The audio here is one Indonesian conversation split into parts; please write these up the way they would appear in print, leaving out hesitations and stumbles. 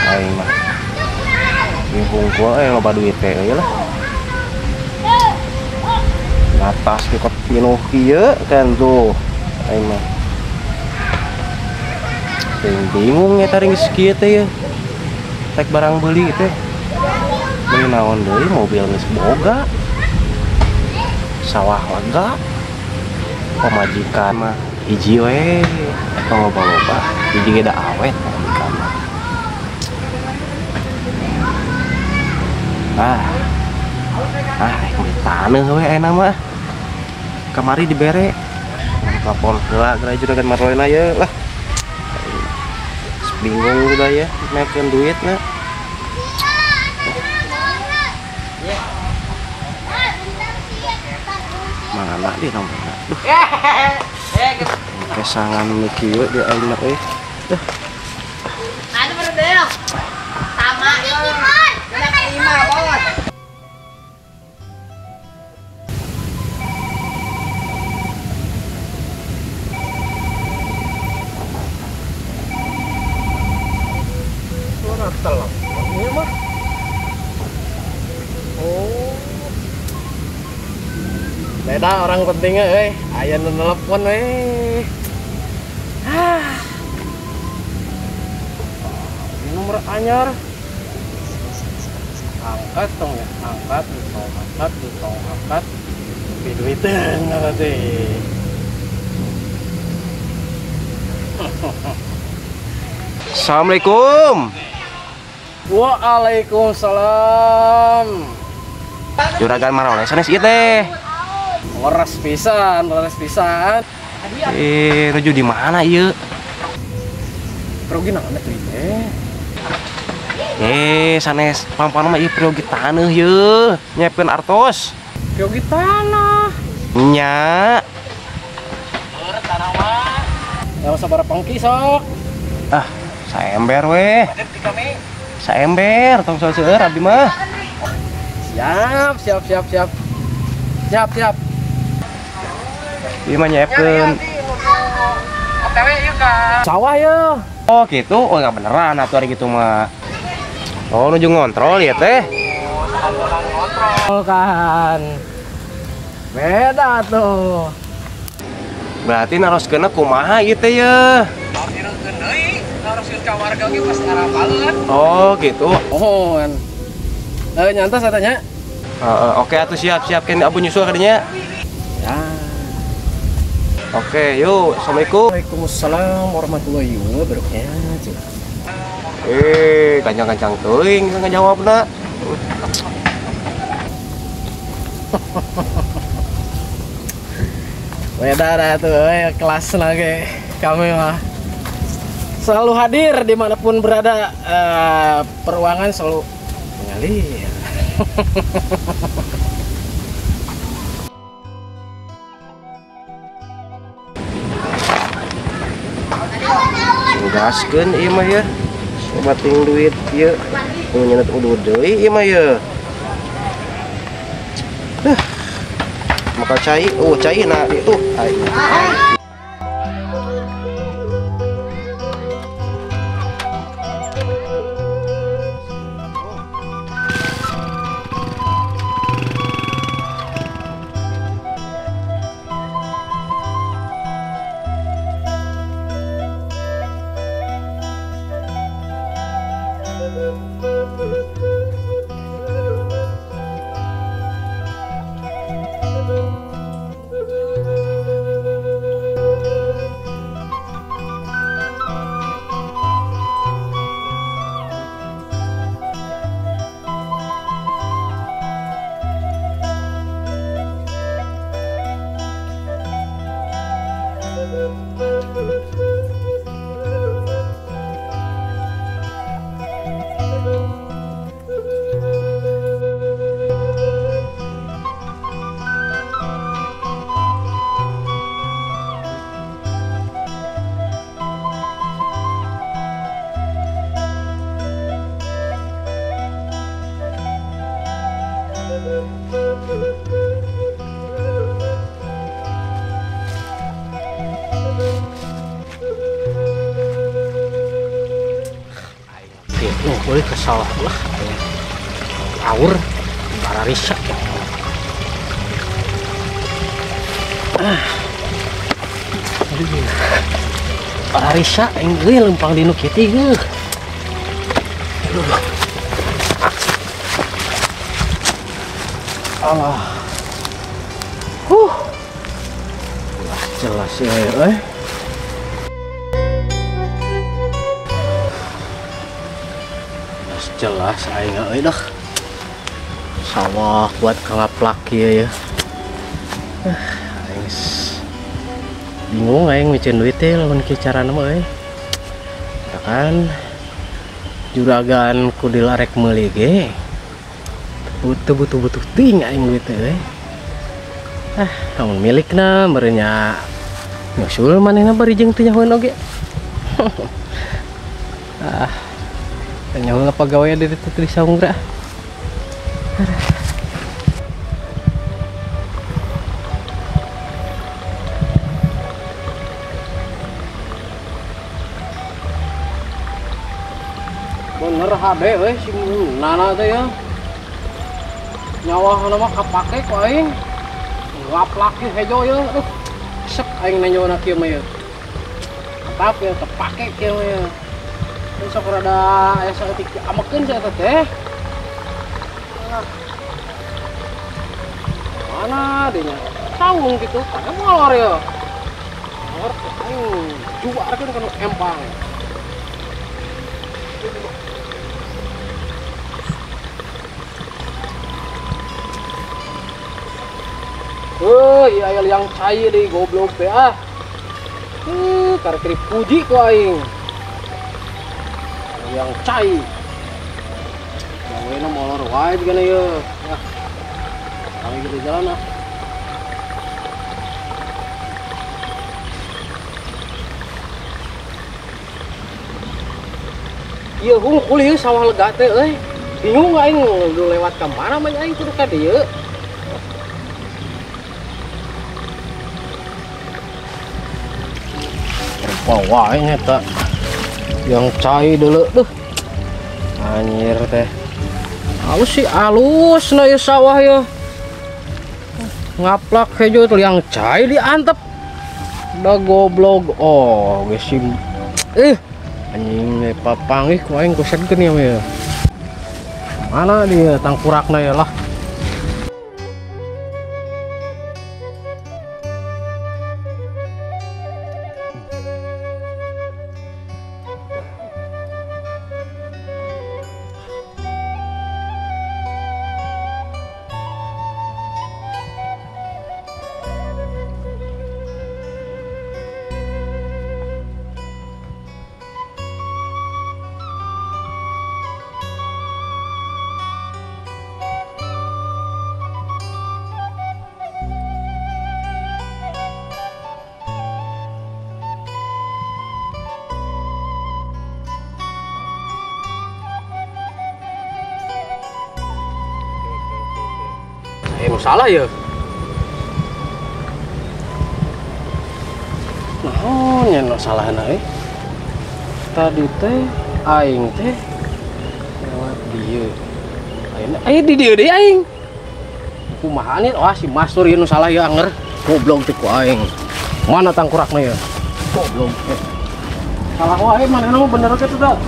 Aing mah bingung gua loba duit teh lah. Atas kok pinuh kieu kan tuh. Aing mah bingung eta ring kieu teh ya. Tek barang beli teh. Beli naon deui mobil geus boga. Sawah lega. Pamajikan mah hiji we eta loba-loba. Hiji ge da awet pamajikan mah. Taneuh we enak mah. Kamari dibere. Telepon heula geura juragan Marlena ye lah. Bingung udah ya, naikkan duitnya. Mana dia nomornya? Kesangan kieu dia aing euy. Anu berdel. Sama yo. Benak 5, Bos. Teleponnya mah. Oh. Beda orang pentingnya aya nu telepon Nomor anyar. Angkat tong ya, angkat, angkat. Tapi duiteun nanti. Assalamualaikum. Waalaikumsalam. Juragan Marlena sanes ieu teh. Leres pisan. Ruju di mana ieu? Perogi naon teh teh? Sanes pampan mah ieu perogi taneuh ieu. Nyiepkeun artos. Perogi tanah. Nya. Eureut tanah mah. Ya sabaraha pangki sok. Saember we. Saember tong seueur abdi mah. Siap. Ieu mah nyiepkeun. OTW ieu ka. Sawah ye. Oh gitu. Oh enggak beneran atuh ari gitu mah. Oh nuju ngontrol ya teh. Ngontrol kan. Beda tuh. Berarti naroskeunna kumaha ieu teh ye? Direukeun deui. Naroskeun ka warga ge pas ngarapaleun. Oh gitu. Oh kan. Nyantos katanya. Oke atuh siap kan abu nyusul kadinya. Ya. Oke, yuk. Assalamualaikum. Waalaikumsalam warahmatullahi wabarakatuh. Kancang-kancang teuing ngajawabna. Beda dah tuh, kelas lagi kami mah selalu hadir dimanapun berada, peruangan selalu mengalir. Gaskeun ieu mah ya. Bating duit ieu. Nyeunat uduh deui ieu mah ya. Maka cai, cai na itu. euy ke sawah lah. Aur bararisa. Bararisa aing euy lempang di nu kieu teh geuh. Allah. Jelas ya, jelas aing dah sawah buat ngaplak ya. Aing bingung aing micin duit teh lamun kieu carana mah euy. Kan juragan ku dilarek meuli ge. Butuh ting aing duit teh euy. Namun milikna merenya nyusul manehna bari jeung teu nyahoeun oge. Nyahoeun pagawean di ditu di saungra. Bener hade euy si Nana teh ya. Nyawa mah kapake ku aing. Ngaplak hejo ya. Aduh. Sek aing nanyawana kieu mah ya. Tapi ya tepake kieu mah ya. Ini sok rada aya saeutik amekeun saya teh. Mana dinya? Saung gitu. Kan molor ya. Molor aing juarkeun kana empang. Iya yang cai deh goblok teh ah. Karek puji ku aing. Yang cai. Gaweuna molor wae gana ye. Nah. Kami gitu jalan ah. Ieu hungkul ieu sawah lega teh euy. Bingung aing lewat ka mana mah aing kudu ka dieu. Wah ini tak yang cai dulu tuh anjir teh halus sih halus na ya sawah ya ngaplak hejo tuh yang cai diantep udah goblok oh gesim anjing papang ku aing kusedkeun ya mana dia tangkurakna ya lah. Salah ya. Nah, nya salahna tadi teh aing teh lewat dieu. Aing di dieu deui aing. Kumaha nih? Wah si Mastur ieu nu salah ya anger. Goblok teh ku aing. Mana tangkurakna ya? Goblok. Salah wae manehna mah bener kitu da.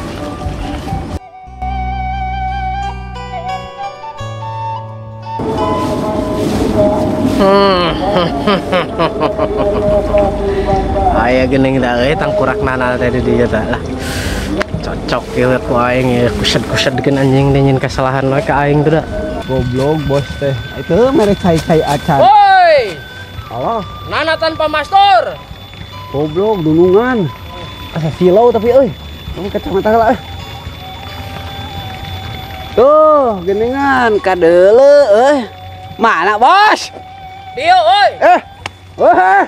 Aya geuning da euy tangkurak nana tadi dia teh lah. Cocok ieu ku aing ya kused-kusedkeun anjing teh nyin kesalahan we ka aing teh da. Goblok bos teh. Itu merek cai-cai acan. Woi. Allah, Nana tanpa Mastur. goblok dulungan. Asa silau tapi euy. Ini kacamata lah. Tuh, geuningan kadeuleu euy. Mana bos? Dieu euy. Wah.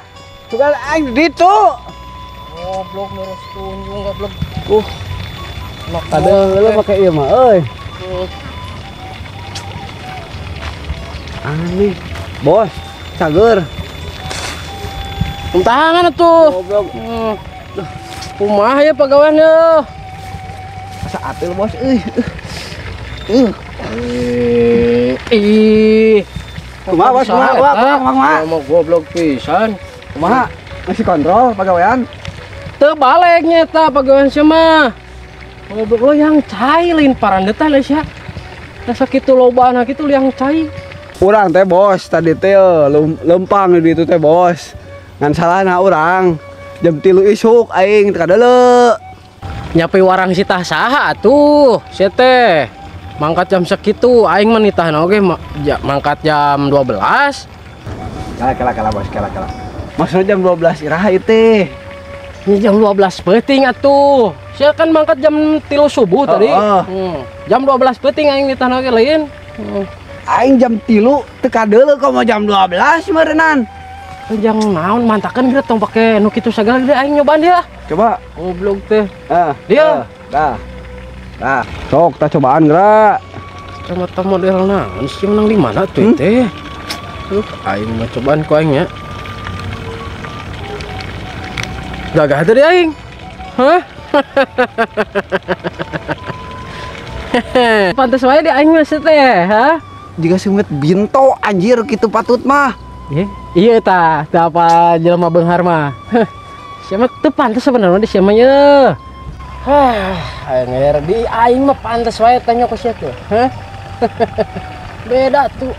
Tukang aing di ditu. Goblok lurus tunjung goblok. Nok kadeuleu make ieu mah euy. Aneh. Bos, cager. Tangan atuh. Goblok. Kumaha ya pagawean ya. Asa atil bos euy. Kumaha bos, kumaha. Mau goblok pisan. Kumaha? Masih kontrol pagawean? Teu balik nyeta pagawean sia mah. Goblok lo yang cai lain parandetan sia. Asa kitu lobana kitu yang cai. Urang teh bos, tadi teh lempang di itu teh bos. Ngan salahna urang. Jam 3 isuk aing teu kadeuleu. Nyapi warang si tah saha atuh. Sia teh mangkat jam segitu aing mah nitahna oge mangkat jam 12. Kala bos, kala. Maksudnya jam 12 iraha ieu teh. Ini jam 12 penting atuh. Sia kan mangkat jam 3 subuh tadi. Jam 12 penting aing nitahna oge lain. Aing jam 3 teu kadeuleu kok mau jam 12 meureunnan. Jangan naon mantakan kita tong pake nu kitu sagala gede aing nyobaan dia. Coba. Goblok teh. Dia. Dah. Sok kita cobaan geura. Kacamata model naon sih menang di mana tuh teh? Aing mah cobaan ku aing nya. Gagah teh aing. Hah? Pantes wae di aing mah teh, ha? Jika seumeut binto anjir kitu patut mah. Iya tah, teu apa jelema beunghar mah. Sia mah teu pantes sebenarnya di sia mah ye. Anger di aing mah pantes wae tanya ku sia teh. Beda tuh.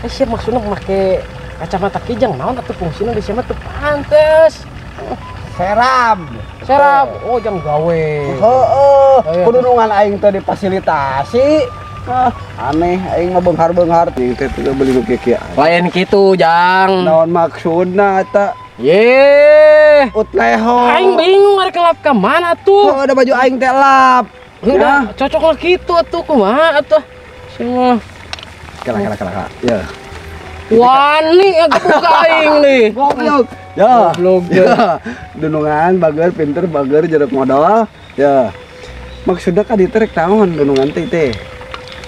Sia maksudna make kacamata kijang naon atuh fungsina di sia mah teu pantes. Serab. Oh jang gawe. Heeh. Kudu nungan aing teh difasilitasi. Aneh aing mah beunghar-beunghar teh beli nu kieu. Lain kitu jang. Naon maksudna eta? Ye. Utleho. Aing bingung arek lap ka mana tuh? Oh, ada baju aing teh lap. Udah cocok lah kitu atuh kumaha atuh. Semua. Kala. Ya. Wani buka aing nih. Goblok. Ya. Dunungan bager pinter bager jeruk modal. Ya. Maksudnya ka dieu teh rek naon dunungan teh?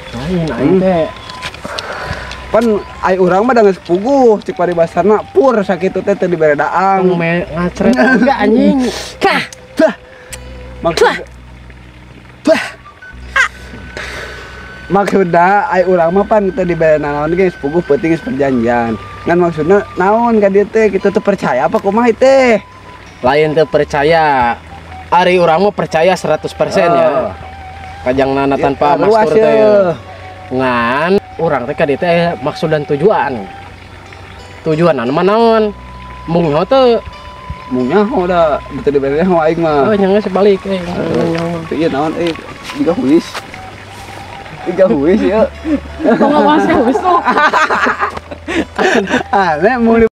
Lain aing teh. Pan ai urang mah da geus puguh cik paribasarna pur sakitu teh teu dibere daang. Ngacret enggak anjing. Kah. Maksudna ai urang mah pan teu dibere naon ge geus puguh penting geus perjanjian. Ngan maksudna naon ka dieu teh kitu teu percaya apa kumaha teh? Lain teu percaya. Ari urang mah percaya 100% ya. Kajangna tanpa maksud teh. Ngan urang teh ka dieu teh maksud dan tujuan. Tujuan anu naon? Mung nyaho teu Mung nyaho da teu dibere nyaho aing mah. Oh nya geus balik euy. Ieu naon juga huis. Ya. Kok ngawas ya huis tuh. Aneh mau